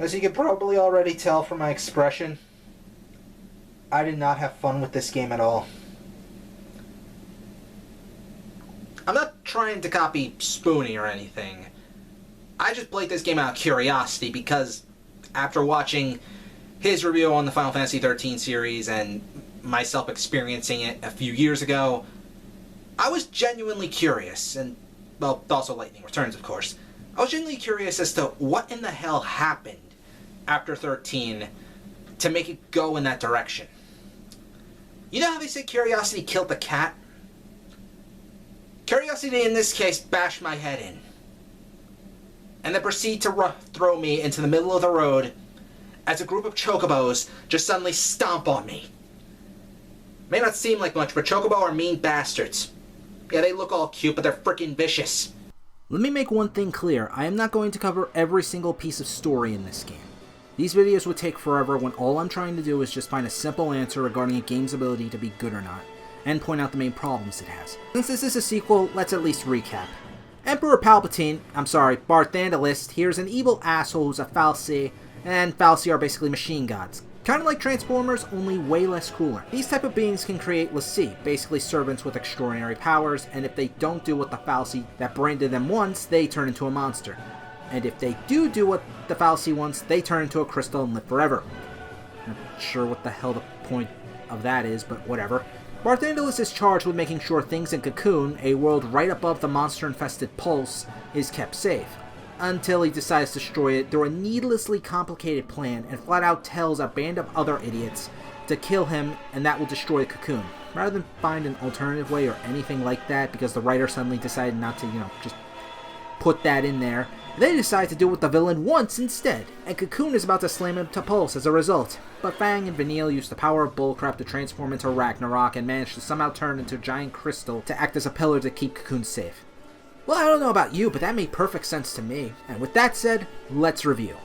As you can probably already tell from my expression, I did not have fun with this game at all. I'm not trying to copy Spoonie or anything. I just played this game out of curiosity because after watching his review on the Final Fantasy XIII series and myself experiencing it a few years ago, I was genuinely curious, and, well, also Lightning Returns, of course. I was genuinely curious as to what in the hell happened after 13 to make it go in that direction. You know how they say curiosity killed the cat? Curiosity in this case bashed my head in, and then proceeded to throw me into the middle of the road as a group of chocobos just suddenly stomp on me. May not seem like much, but chocobo are mean bastards. Yeah, they look all cute, but they're freaking vicious. Let me make one thing clear, I am not going to cover every single piece of story in this game. These videos would take forever when all I'm trying to do is just find a simple answer regarding a game's ability to be good or not, and point out the main problems it has. Since this is a sequel, let's at least recap. Emperor Palpatine, Barthandalist, here's an evil asshole who's a fal'Cie, and fal'Cie are basically machine gods. Kinda like Transformers, only way less cooler. These type of beings can create l'Cie, basically servants with extraordinary powers, and if they don't do what the fal'Cie that branded them wants, they turn into a monster. And if they do what the fal'Cie wants, they turn into a crystal and live forever. Not sure what the hell the point of that is, but whatever. Barthandalus is charged with making sure things in Cocoon, a world right above the monster-infested Pulse, is kept safe, until he decides to destroy it through a needlessly complicated plan and flat out tells a band of other idiots to kill him and that will destroy the Cocoon. Rather than find an alternative way or anything like that because the writer suddenly decided not to, just put that in there, they decide to do what the villain wants instead, and Cocoon is about to slam him to Pulse as a result. But Fang and Vanille use the power of bullcrap to transform into Ragnarok and manage to somehow turn into a giant crystal to act as a pillar to keep Cocoon safe. Well, I don't know about you, but that made perfect sense to me. And with that said, let's review.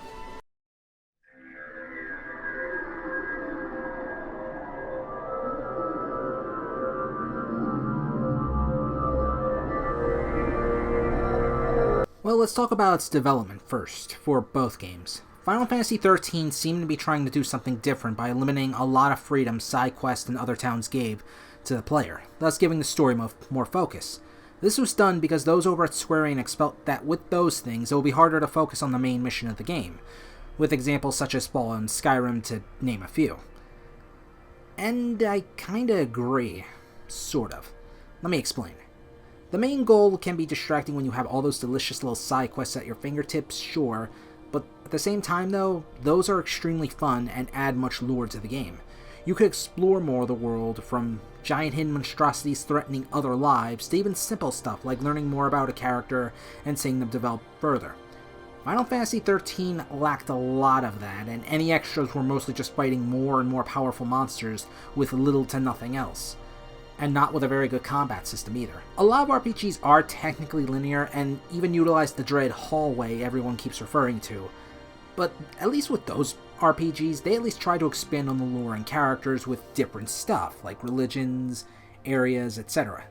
Well, let's talk about its development first, for both games. Final Fantasy XIII seemed to be trying to do something different by eliminating a lot of freedom side quests and other towns gave to the player, thus giving the story more focus. This was done because those over at Square Enix felt that with those things, it will be harder to focus on the main mission of the game, with examples such as Fallout and Skyrim to name a few. And I kinda agree. Sort of. Let me explain. The main goal can be distracting when you have all those delicious little side quests at your fingertips, sure, but at the same time though, those are extremely fun and add much lore to the game. You could explore more of the world, from giant hidden monstrosities threatening other lives, to even simple stuff like learning more about a character and seeing them develop further. Final Fantasy XIII lacked a lot of that, and any extras were mostly just fighting more and more powerful monsters with little to nothing else. And not with a very good combat system either. A lot of RPGs are technically linear, and even utilize the dread hallway everyone keeps referring to, but at least with those RPGs, they at least try to expand on the lore and characters with different stuff, like religions, areas, etc.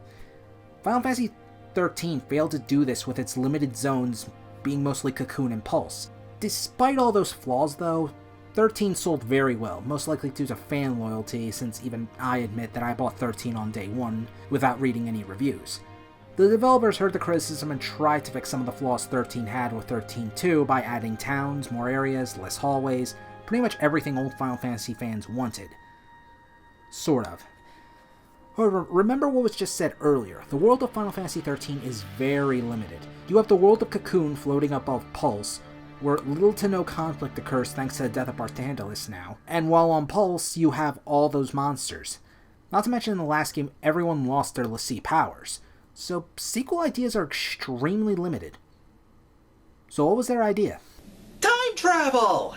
Final Fantasy XIII failed to do this with its limited zones being mostly Cocoon and Pulse. Despite all those flaws though, 13 sold very well, most likely due to fan loyalty, since even I admit that I bought 13 on day one without reading any reviews. The developers heard the criticism and tried to fix some of the flaws 13 had with 13-2 by adding towns, more areas, less hallways, pretty much everything old Final Fantasy fans wanted. Sort of. However, remember what was just said earlier, the world of Final Fantasy XIII is very limited. You have the world of Cocoon floating above Pulse, where little to no conflict occurs thanks to the death of Barthandalus now, and while on Pulse, you have all those monsters. Not to mention in the last game, everyone lost their l'Cie powers, so sequel ideas are extremely limited. So what was their idea? Time travel!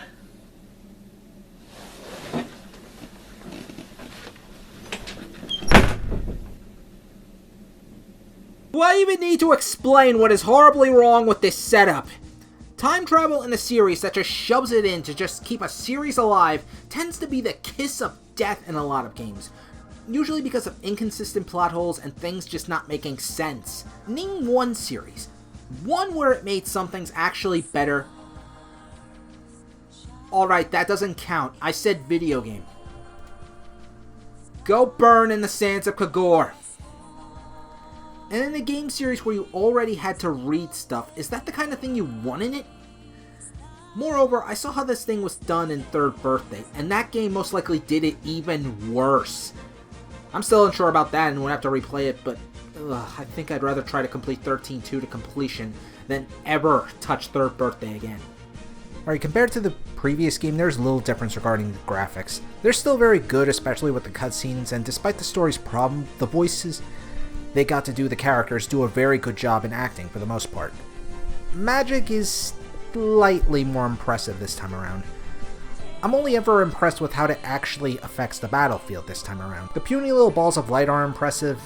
Do I even need to explain what is horribly wrong with this setup? Time travel in a series that just shoves it in to just keep a series alive tends to be the kiss of death in a lot of games, usually because of inconsistent plot holes and things just not making sense. Name one series. One where it made some things actually better. Alright, that doesn't count. I said video game. Go burn in the sands of Kagor. And in a game series where you already had to read stuff, is that the kind of thing you want in it? Moreover, I saw how this thing was done in Third Birthday, and that game most likely did it even worse. I'm still unsure about that and would have to replay it, but I think I'd rather try to complete 13-2 to completion than ever touch Third Birthday again. Alright, compared to the previous game, there's little difference regarding the graphics. They're still very good, especially with the cutscenes, and despite the story's problem, the voices they got to do the characters do a very good job in acting for the most part. Magic is slightly more impressive this time around. I'm only ever impressed with how it actually affects the battlefield this time around. The puny little balls of light are impressive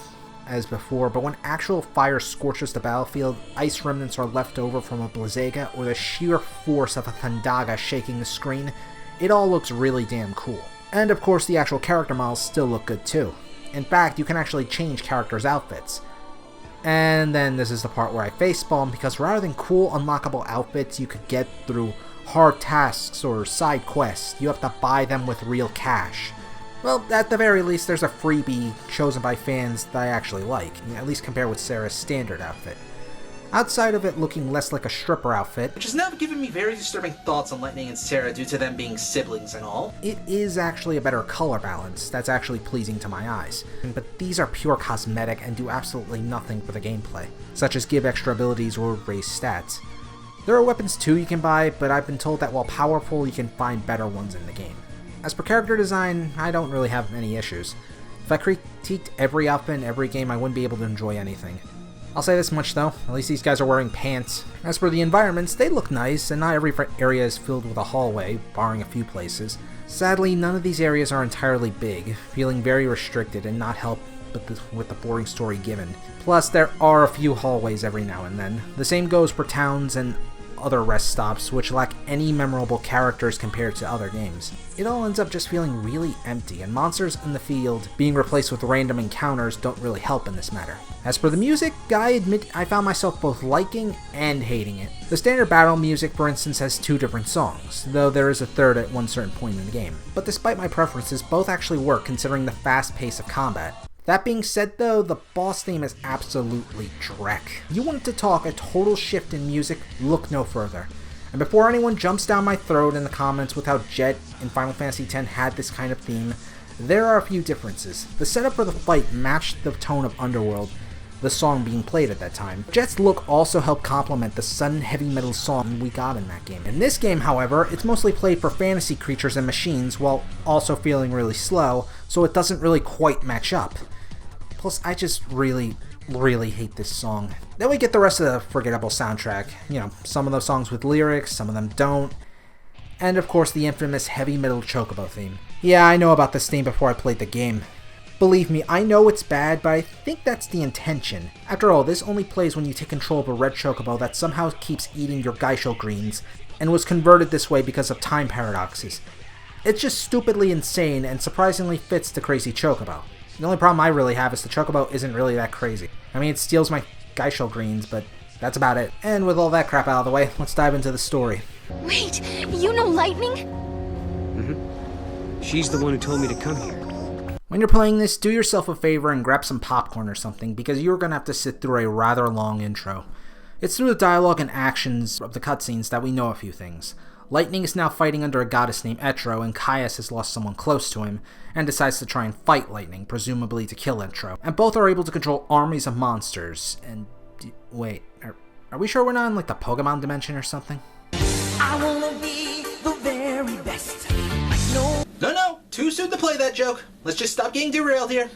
as before, but when actual fire scorches the battlefield, ice remnants are left over from a Blizzaga, or the sheer force of a Thundaga shaking the screen, it all looks really damn cool. And of course the actual character models still look good too. In fact, you can actually change characters' outfits. And then this is the part where I facepalm, because rather than cool unlockable outfits you could get through hard tasks or side quests, you have to buy them with real cash. Well, at the very least, there's a freebie chosen by fans that I actually like, at least compared with Sarah's standard outfit. Outside of it looking less like a stripper outfit, which has now given me very disturbing thoughts on Lightning and Sarah due to them being siblings and all. It is actually a better color balance that's actually pleasing to my eyes, but these are pure cosmetic and do absolutely nothing for the gameplay, such as give extra abilities or raise stats. There are weapons too you can buy, but I've been told that while powerful, you can find better ones in the game. As for character design, I don't really have any issues. If I critiqued every outfit in every game, I wouldn't be able to enjoy anything. I'll say this much though, at least these guys are wearing pants. As for the environments, they look nice, and not every area is filled with a hallway, barring a few places. Sadly, none of these areas are entirely big, feeling very restricted and not helped with the boring story given. Plus, there are a few hallways every now and then. The same goes for towns and other rest stops, which lack any memorable characters compared to other games. It all ends up just feeling really empty, and monsters in the field being replaced with random encounters don't really help in this matter. As for the music, I admit I found myself both liking and hating it. The standard battle music, for instance, has 2 different songs, though there is a third at one certain point in the game. But despite my preferences, both actually work considering the fast pace of combat. That being said though, the boss theme is absolutely dreck. You want to talk a total shift in music, look no further. And before anyone jumps down my throat in the comments with how Jet in Final Fantasy X had this kind of theme, there are a few differences. The setup for the fight matched the tone of Underworld, the song being played at that time. Jet's look also helped complement the sudden heavy metal song we got in that game. In this game, however, it's mostly played for fantasy creatures and machines while also feeling really slow, so it doesn't really quite match up. Plus, I just really hate this song. Then we get the rest of the forgettable soundtrack. You know, some of those songs with lyrics, some of them don't. And of course, the infamous heavy metal chocobo theme. Yeah, I know about this theme before I played the game. Believe me, I know it's bad, but I think that's the intention. After all, this only plays when you take control of a red chocobo that somehow keeps eating your Geisho greens, and was converted this way because of time paradoxes. It's just stupidly insane and surprisingly fits the crazy chocobo. The only problem I really have is the chocobo isn't really that crazy. I mean, it steals my Geisho greens, but that's about it. And with all that crap out of the way, let's dive into the story. Wait, you know Lightning? Mm-hmm. She's the one who told me to come here. When you're playing this, do yourself a favor and grab some popcorn or something, because you're going to have to sit through a rather long intro. It's through the dialogue and actions of the cutscenes that we know a few things. Lightning is now fighting under a goddess named Etro, and Caius has lost someone close to him, and decides to try and fight Lightning, presumably to kill Etro. And both are able to control armies of monsters, and... wait, are we sure we're not in like the Pokemon dimension or something? I wanna be the very best. No, too soon to play that joke. Let's just stop getting derailed here.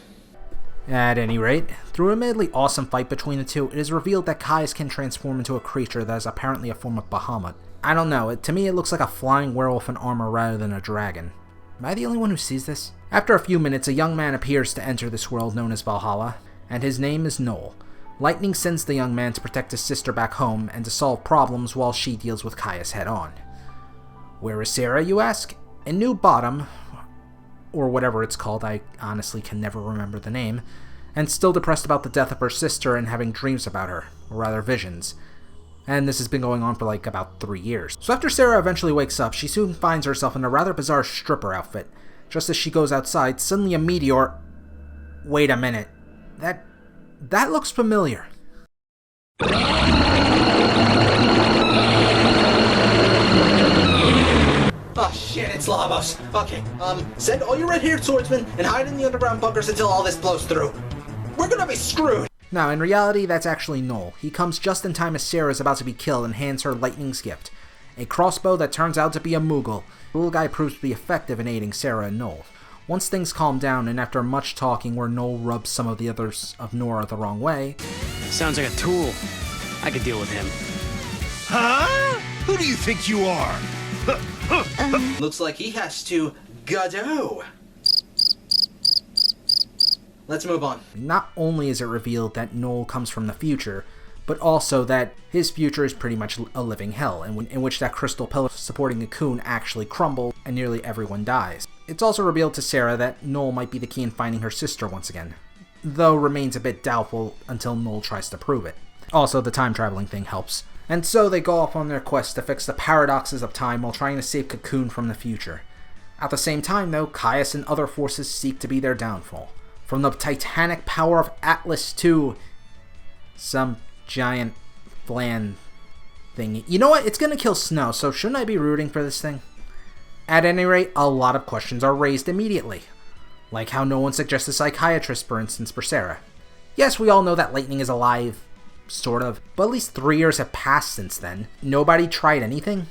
At any rate, through a madly awesome fight between the two, it is revealed that Caius can transform into a creature that is apparently a form of Bahamut. I don't know, to me it looks like a flying werewolf in armor rather than a dragon. Am I the only one who sees this? After a few minutes, a young man appears to enter this world known as Valhalla, and his name is Noel. Lightning sends the young man to protect his sister back home and to solve problems while she deals with Caius head on. Where is Sarah, you ask? In New Bottom, or whatever it's called, I honestly can never remember the name, and still depressed about the death of her sister and having dreams about her, or rather visions. And this has been going on for like about 3 years. So after Sarah eventually wakes up, she soon finds herself in a rather bizarre stripper outfit. Just as she goes outside, suddenly a meteor... Wait a minute. That looks familiar. Oh shit, it's Lavos. Okay, send all your red-haired swordsmen and hide in the underground bunkers until all this blows through. We're gonna be screwed! Now, in reality, that's actually Noel. He comes just in time as Sarah is about to be killed and hands her Lightning's gift. A crossbow that turns out to be a Moogle. The little guy proves to be effective in aiding Sarah and Noel. Once things calm down, and after much talking where Noel rubs some of the others of Nora the wrong way... Sounds like a tool. I could deal with him. Huh? Who do you think you are? Looks like he has to go. Let's move on. Not only is it revealed that Noel comes from the future, but also that his future is pretty much a living hell, in which that crystal pillar supporting the Cocoon actually crumbles and nearly everyone dies. It's also revealed to Sarah that Noel might be the key in finding her sister once again, though remains a bit doubtful until Noel tries to prove it. Also, the time traveling thing helps. And so they go off on their quest to fix the paradoxes of time while trying to save Cocoon from the future. At the same time though, Caius and other forces seek to be their downfall. From the titanic power of Atlas to some giant flan thingy. You know what? It's gonna kill Snow, so shouldn't I be rooting for this thing? At any rate, a lot of questions are raised immediately. Like how no one suggests a psychiatrist, for instance, for Sarah. Yes, we all know that Lightning is alive, sort of, but at least 3 years have passed since then. Nobody tried anything?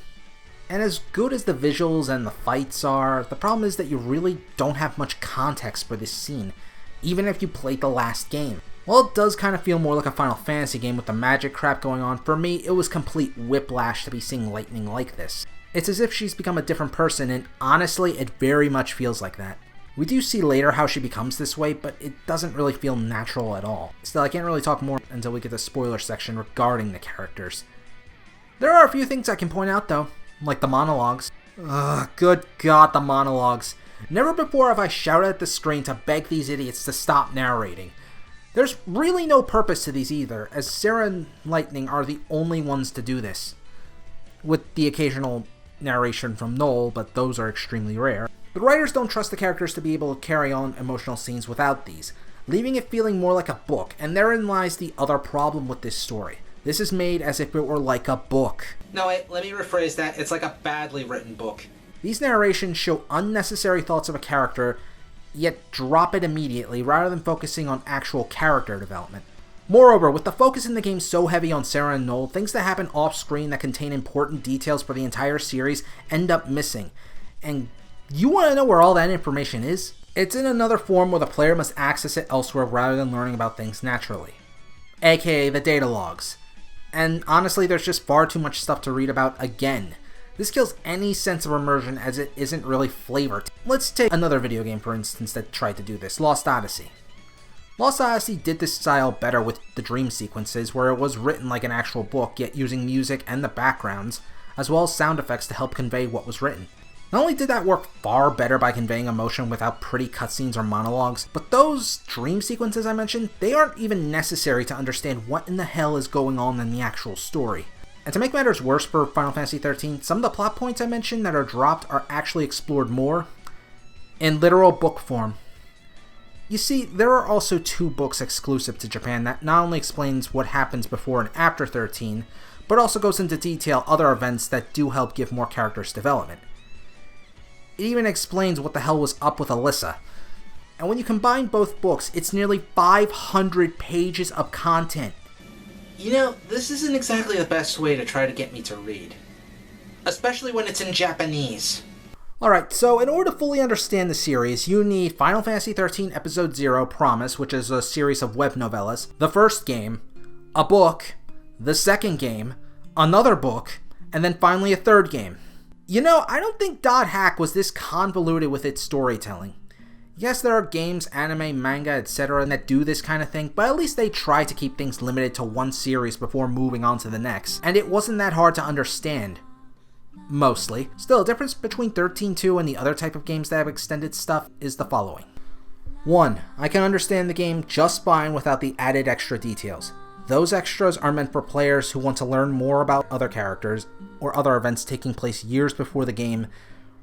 And as good as the visuals and the fights are, the problem is that you really don't have much context for this scene, even if you played the last game. While it does kind of feel more like a Final Fantasy game with the magic crap going on, for me it was complete whiplash to be seeing Lightning like this. It's as if she's become a different person, and honestly it very much feels like that. We do see later how she becomes this way, but it doesn't really feel natural at all. Still, I can't really talk more until we get the spoiler section regarding the characters. There are a few things I can point out though, like the monologues. Ugh, good god, the monologues. Never before have I shouted at the screen to beg these idiots to stop narrating. There's really no purpose to these either, as Sarah and Lightning are the only ones to do this. With the occasional narration from Noel, but those are extremely rare. The writers don't trust the characters to be able to carry on emotional scenes without these, leaving it feeling more like a book, and therein lies the other problem with this story. This is made as if it were like a book. No, wait, let me rephrase that. It's like a badly written book. These narrations show unnecessary thoughts of a character, yet drop it immediately rather than focusing on actual character development. Moreover, with the focus in the game so heavy on Sarah and Noel, things that happen off-screen that contain important details for the entire series end up missing. And you want to know where all that information is? It's in another form where the player must access it elsewhere rather than learning about things naturally. AKA the data logs. And honestly, there's just far too much stuff to read about again. This kills any sense of immersion as it isn't really flavored. Let's take another video game for instance that tried to do this, Lost Odyssey. Lost Odyssey did this style better with the dream sequences, where it was written like an actual book, yet using music and the backgrounds, as well as sound effects to help convey what was written. Not only did that work far better by conveying emotion without pretty cutscenes or monologues, but those dream sequences I mentioned, they aren't even necessary to understand what in the hell is going on in the actual story. And to make matters worse for Final Fantasy XIII, some of the plot points I mentioned that are dropped are actually explored more in literal book form. You see, there are also 2 books exclusive to Japan that not only explains what happens before and after 13, but also goes into detail other events that do help give more characters development. It even explains what the hell was up with Alyssa. And when you combine both books, it's nearly 500 pages of content. You know, this isn't exactly the best way to try to get me to read. Especially when it's in Japanese. Alright, so in order to fully understand the series, you need Final Fantasy XIII Episode 0 Promise, which is a series of web novellas, the first game, a book, the second game, another book, and then finally a third game. You know, I don't think Dot Hack was this convoluted with its storytelling. Yes, there are games, anime, manga, etc. that do this kind of thing, but at least they try to keep things limited to one series before moving on to the next, and it wasn't that hard to understand. Mostly. Still, the difference between 13.2 and the other type of games that have extended stuff is the following. 1. I can understand the game just fine without the added extra details. Those extras are meant for players who want to learn more about other characters or other events taking place years before the game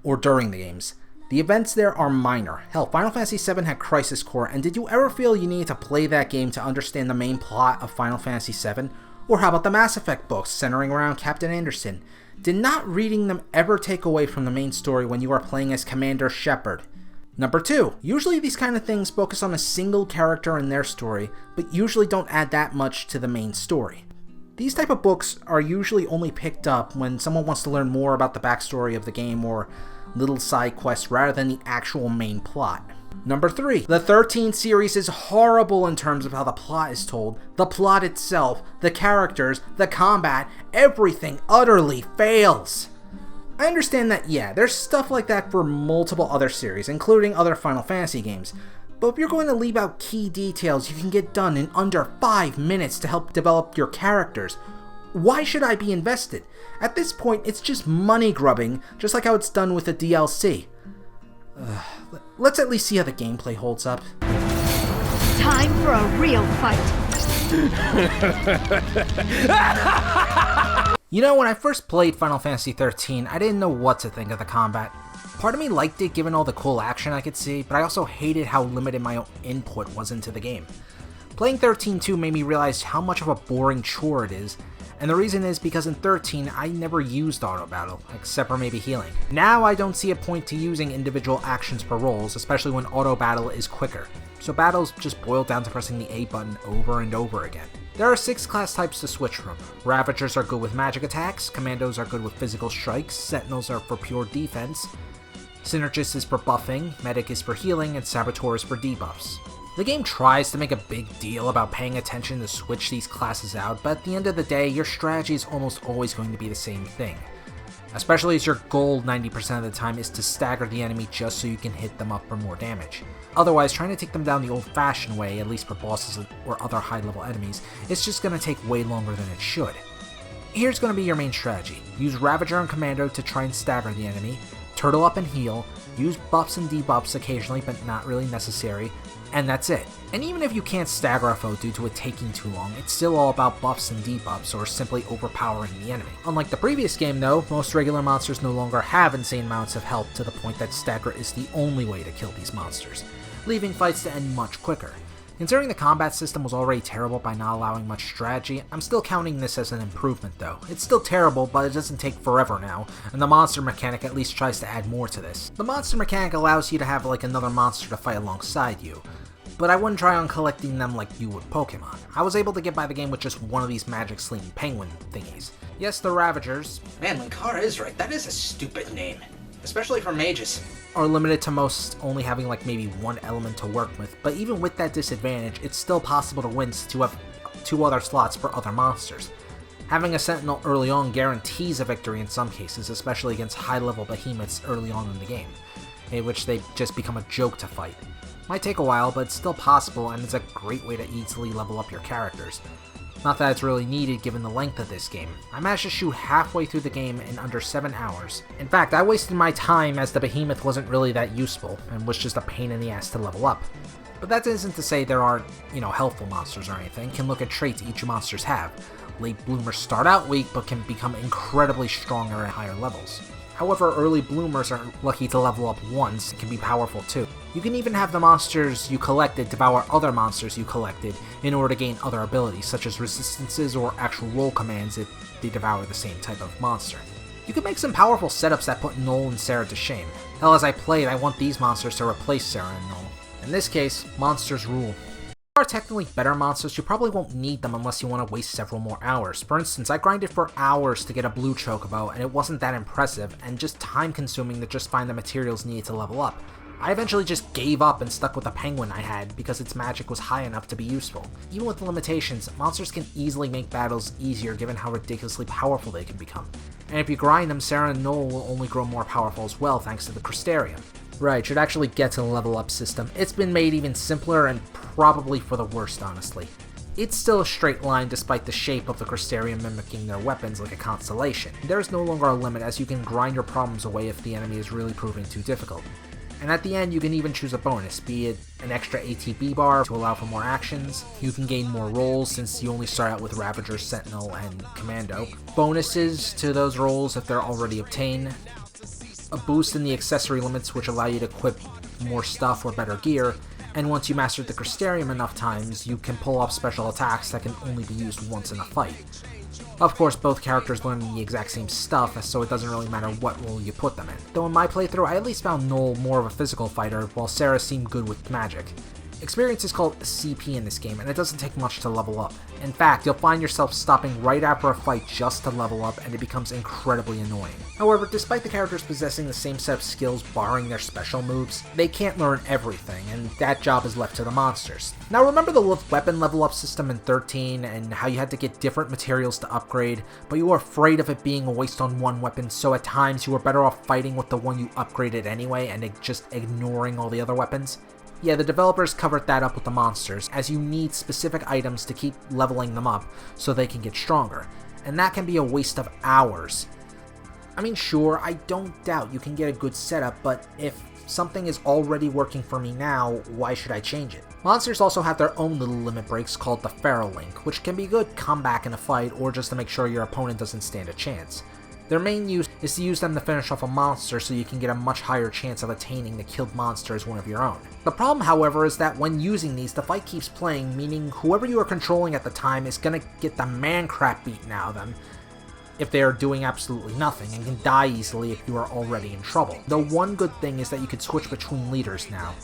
or during the games. The events there are minor. Hell, Final Fantasy VII had Crisis Core, and did you ever feel you needed to play that game to understand the main plot of Final Fantasy VII? Or how about the Mass Effect books centering around Captain Anderson? Did not reading them ever take away from the main story when you are playing as Commander Shepard? Number 2, usually these kind of things focus on a single character and their story, but usually don't add that much to the main story. These type of books are usually only picked up when someone wants to learn more about the backstory of the game or little side quests rather than the actual main plot. Number 3, the 13 series is horrible in terms of how the plot is told. The plot itself, the characters, the combat, everything utterly fails. I understand that, yeah, there's stuff like that for multiple other series, including other Final Fantasy games, but if you're going to leave out key details you can get done in under 5 minutes to help develop your characters, why should I be invested? At this point, it's just money grubbing, just like how it's done with the DLC. Let's at least see how the gameplay holds up. Time for a real fight. You know, when I first played Final Fantasy XIII, I didn't know what to think of the combat. Part of me liked it given all the cool action I could see, but I also hated how limited my own input was into the game. Playing 13-2 made me realize how much of a boring chore it is, and the reason is because in 13 I never used auto battle, except for maybe healing. Now I don't see a point to using individual actions per rolls, especially when auto battle is quicker, so battles just boil down to pressing the A button over and over again. There are 6 class types to switch from. Ravagers are good with magic attacks, Commandos are good with physical strikes, Sentinels are for pure defense, Synergist is for buffing, Medic is for healing, and Saboteur is for debuffs. The game tries to make a big deal about paying attention to switch these classes out, but at the end of the day, your strategy is almost always going to be the same thing. Especially as your goal 90% of the time is to stagger the enemy just so you can hit them up for more damage. Otherwise, trying to take them down the old-fashioned way, at least for bosses or other high-level enemies, it's just going to take way longer than it should. Here's going to be your main strategy. Use Ravager and Commando to try and stagger the enemy, turtle up and heal, use buffs and debuffs occasionally but not really necessary, and that's it. And even if you can't stagger a foe due to it taking too long, it's still all about buffs and debuffs or simply overpowering the enemy. Unlike the previous game though, most regular monsters no longer have insane amounts of health to the point that stagger is the only way to kill these monsters, leaving fights to end much quicker. Considering the combat system was already terrible by not allowing much strategy, I'm still counting this as an improvement though. It's still terrible, but it doesn't take forever now, and the monster mechanic at least tries to add more to this. The monster mechanic allows you to have like another monster to fight alongside you, but I wouldn't try on collecting them like you would Pokemon. I was able to get by the game with just one of these magic sleeping penguin thingies. Yes, the Ravagers. Man, Linkara is right. That is a stupid name. Especially for mages. Are limited to most only having like maybe one element to work with, but even with that disadvantage, it's still possible to win to have 2 other slots for other monsters. Having a Sentinel early on guarantees a victory in some cases, especially against high-level behemoths early on in the game, in which they just become a joke to fight. Might take a while, but it's still possible, and it's a great way to easily level up your characters. Not that it's really needed given the length of this game. I managed to shoot halfway through the game in under 7 hours. In fact, I wasted my time as the behemoth wasn't really that useful, and was just a pain in the ass to level up. But that isn't to say there aren't, helpful monsters or anything. Can look at traits each monsters have. Late bloomers start out weak, but can become incredibly stronger at higher levels. However, early bloomers are lucky to level up once and can be powerful too. You can even have the monsters you collected devour other monsters you collected in order to gain other abilities, such as resistances or actual roll commands if they devour the same type of monster. You can make some powerful setups that put Noel and Sarah to shame. Hell, as I played, I want these monsters to replace Sarah and Noel. In this case, monsters rule. There are technically better monsters, you probably won't need them unless you want to waste several more hours. For instance, I grinded for hours to get a blue chocobo, and it wasn't that impressive, and just time consuming to just find the materials needed to level up. I eventually just gave up and stuck with the penguin I had because its magic was high enough to be useful. Even with the limitations, monsters can easily make battles easier given how ridiculously powerful they can become. And if you grind them, Sarah and Noel will only grow more powerful as well thanks to the Crystarium. Right, should actually get to the level up system. It's been made even simpler and probably for the worst, honestly. It's still a straight line despite the shape of the Crystarium mimicking their weapons like a constellation. There is no longer a limit as you can grind your problems away if the enemy is really proving too difficult. And at the end, you can even choose a bonus, be it an extra ATB bar to allow for more actions. You can gain more rolls since you only start out with Ravager, Sentinel, and Commando. Bonuses to those rolls if they're already obtained. A boost in the accessory limits which allow you to equip more stuff or better gear. And once you mastered the Crystarium enough times, you can pull off special attacks that can only be used once in a fight. Of course, both characters learn the exact same stuff, so it doesn't really matter what role you put them in. Though in my playthrough, I at least found Noel more of a physical fighter, while Sarah seemed good with magic. Experience is called CP in this game, and it doesn't take much to level up. In fact, you'll find yourself stopping right after a fight just to level up, and it becomes incredibly annoying. However, despite the characters possessing the same set of skills barring their special moves, they can't learn everything, and that job is left to the monsters. Now remember the weapon level up system in 13, and how you had to get different materials to upgrade, but you were afraid of it being a waste on one weapon, so at times you were better off fighting with the one you upgraded anyway, and just ignoring all the other weapons? Yeah, the developers covered that up with the monsters, as you need specific items to keep leveling them up so they can get stronger, and that can be a waste of hours. I mean, sure, I don't doubt you can get a good setup, but if something is already working for me now, why should I change it? Monsters also have their own little limit breaks called the Feral Link, which can be good comeback in a fight or just to make sure your opponent doesn't stand a chance. Their main use is to use them to finish off a monster so you can get a much higher chance of attaining the killed monster as one of your own. The problem, however, is that when using these, the fight keeps playing, meaning whoever you are controlling at the time is gonna get the man crap beaten out of them if they are doing absolutely nothing, and can die easily if you are already in trouble. The one good thing is that you can switch between leaders now,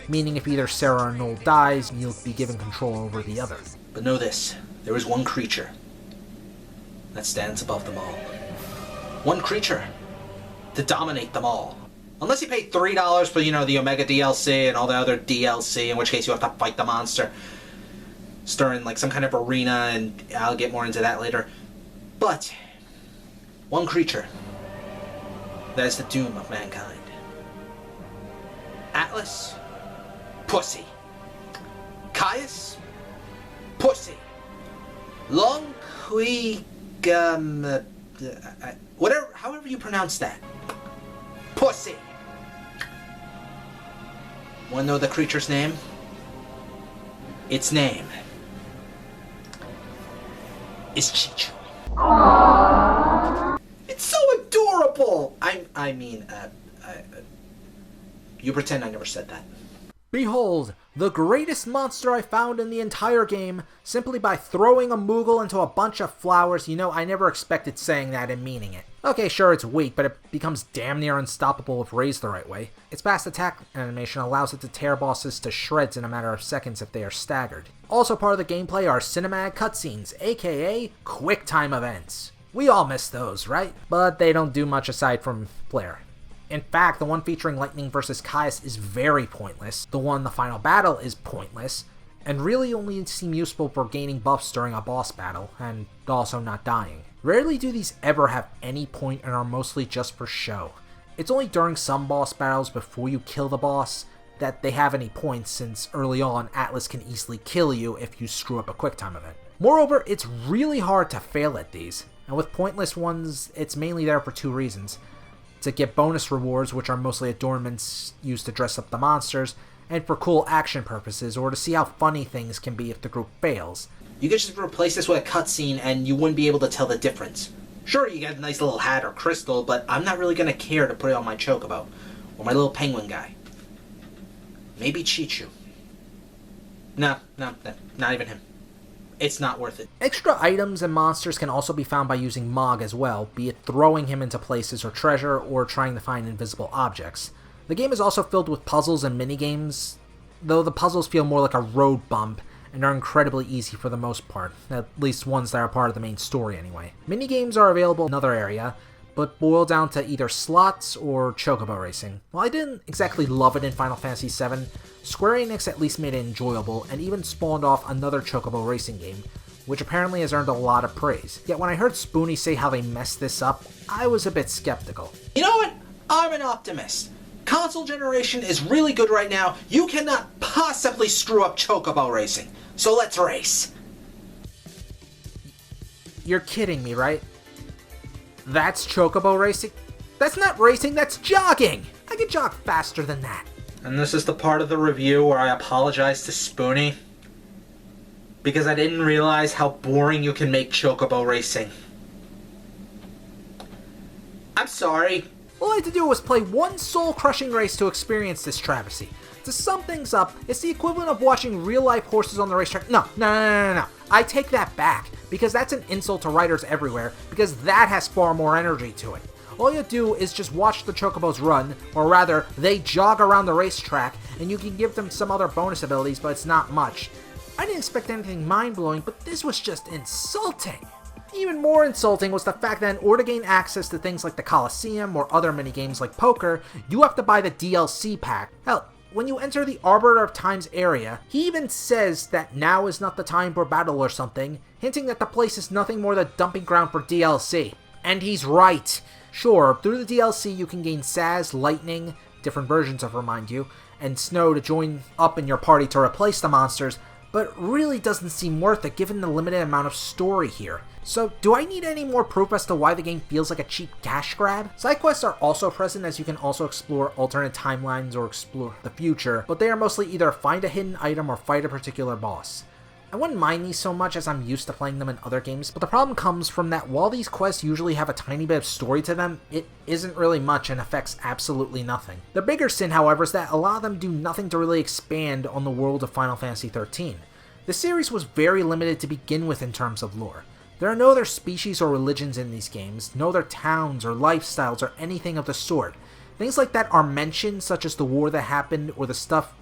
meaning if either Sarah or Noel dies, you'll be given control over the other. But know this, there is one creature that stands above them all. One creature to dominate them all. Unless you pay $3 for, the Omega DLC and all the other DLC, in which case you have to fight the monster. Stir in, some kind of arena, and I'll get more into that later. But, one creature that is the doom of mankind. Atlas, pussy. Caius, pussy. However you pronounce that. Pussy. Wanna know the creature's name? Its name is Chicho. It's so adorable! You pretend I never said that. Behold, the greatest monster I found in the entire game, simply by throwing a Moogle into a bunch of flowers. I never expected saying that and meaning it. Okay, sure, it's weak, but it becomes damn near unstoppable if raised the right way. Its fast attack animation allows it to tear bosses to shreds in a matter of seconds if they are staggered. Also part of the gameplay are cinematic cutscenes, aka quick time events. We all miss those, right? But they don't do much aside from flair. In fact, the one featuring Lightning vs. Caius is very pointless, the one in the final battle is pointless, and really only seem useful for gaining buffs during a boss battle, and also not dying. Rarely do these ever have any point and are mostly just for show. It's only during some boss battles before you kill the boss that they have any points, since early on Atlas can easily kill you if you screw up a QuickTime event. Moreover, it's really hard to fail at these, and with pointless ones, it's mainly there for two reasons. To get bonus rewards, which are mostly adornments used to dress up the monsters, and for cool action purposes, or to see how funny things can be if the group fails. You could just replace this with a cutscene and you wouldn't be able to tell the difference. Sure, you get a nice little hat or crystal, but I'm not really going to care to put it on my chocobo, or my little penguin guy. Maybe Chichu. No, not even him. It's not worth it. Extra items and monsters can also be found by using Mog as well, be it throwing him into places or treasure, or trying to find invisible objects. The game is also filled with puzzles and minigames, though the puzzles feel more like a road bump, and are incredibly easy for the most part, at least ones that are part of the main story anyway. Minigames are available in another area, but boil down to either slots or chocobo racing. While I didn't exactly love it in Final Fantasy VII, Square Enix at least made it enjoyable, and even spawned off another chocobo racing game, which apparently has earned a lot of praise. Yet when I heard Spoony say how they messed this up, I was a bit skeptical. You know what? I'm an optimist. Console generation is really good right now. You cannot possibly screw up chocobo racing. So let's race. You're kidding me, right? That's chocobo racing? That's not racing, that's jogging! I can jog faster than that. And this is the part of the review where I apologize to Spoonie, because I didn't realize how boring you can make chocobo racing. I'm sorry. All I had to do was play one soul-crushing race to experience this travesty. To sum things up, it's the equivalent of watching real-life horses on the racetrack. No. I take that back, because that's an insult to writers everywhere, because that has far more energy to it. All you do is just watch the chocobos run, or rather, they jog around the racetrack, and you can give them some other bonus abilities, but it's not much. I didn't expect anything mind-blowing, but this was just insulting. Even more insulting was the fact that in order to gain access to things like the Coliseum or other minigames like poker, you have to buy the DLC pack. Hell, when you enter the Arbiter of Time's area, he even says that now is not the time for battle or something, hinting that the place is nothing more than a dumping ground for DLC. And he's right. Sure, through the DLC you can gain Saz, Lightning, different versions of her mind you, and Snow to join up in your party to replace the monsters, but it really doesn't seem worth it given the limited amount of story here. So, do I need any more proof as to why the game feels like a cheap cash grab? Side quests are also present, as you can also explore alternate timelines or explore the future, but they are mostly either find a hidden item or fight a particular boss. I wouldn't mind these so much as I'm used to playing them in other games, but the problem comes from that while these quests usually have a tiny bit of story to them, it isn't really much and affects absolutely nothing. The bigger sin, however, is that a lot of them do nothing to really expand on the world of Final Fantasy XIII. The series was very limited to begin with in terms of lore. There are no other species or religions in these games, no other towns or lifestyles or anything of the sort. Things like that are mentioned, such as the war that happened or the stuff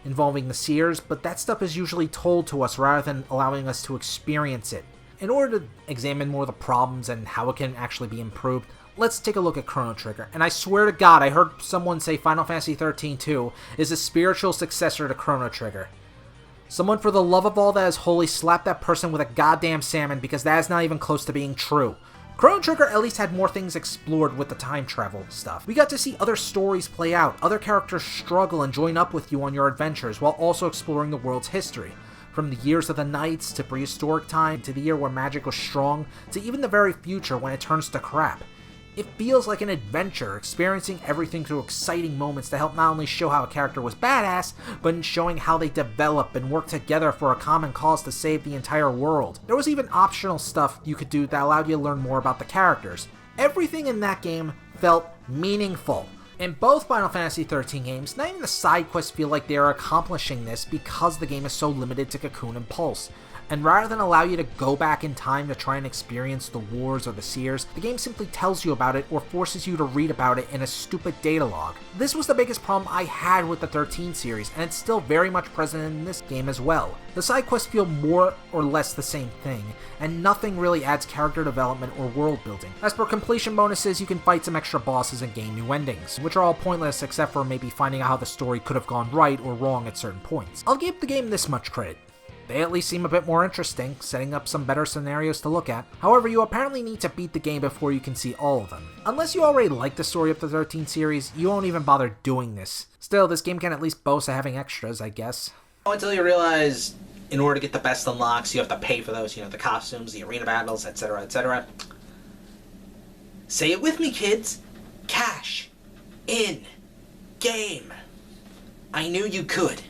involving the Seers, but that stuff is usually told to us rather than allowing us to experience it. In order to examine more of the problems and how it can actually be improved, let's take a look at Chrono Trigger. And I swear to God, I heard someone say Final Fantasy XIII-2 is a spiritual successor to Chrono Trigger. Someone, for the love of all that is holy, slap that person with a goddamn salmon, because that is not even close to being true. Chrono Trigger at least had more things explored with the time travel stuff. We got to see other stories play out, other characters struggle and join up with you on your adventures, while also exploring the world's history. From the years of the knights, to prehistoric time, to the year where magic was strong, to even the very future when it turns to crap. It feels like an adventure, experiencing everything through exciting moments to help not only show how a character was badass, but in showing how they develop and work together for a common cause to save the entire world. There was even optional stuff you could do that allowed you to learn more about the characters. Everything in that game felt meaningful. In both Final Fantasy XIII games, not even the side quests feel like they are accomplishing this because the game is so limited to Cocoon and Pulse. And rather than allow you to go back in time to try and experience the wars or the Seers, the game simply tells you about it or forces you to read about it in a stupid data log. This was the biggest problem I had with the 13 series, and it's still very much present in this game as well. The side quests feel more or less the same thing, and nothing really adds character development or world building. As for completion bonuses, you can fight some extra bosses and gain new endings, which are all pointless except for maybe finding out how the story could have gone right or wrong at certain points. I'll give the game this much credit. They at least seem a bit more interesting, setting up some better scenarios to look at. However, you apparently need to beat the game before you can see all of them. Unless you already like the story of the 13 series, you won't even bother doing this. Still, this game can at least boast of having extras, I guess. Until you realize, in order to get the best unlocks, you have to pay for those, the costumes, the arena battles, etc., etc. Say it with me, kids. Cash. In. Game. I knew you could.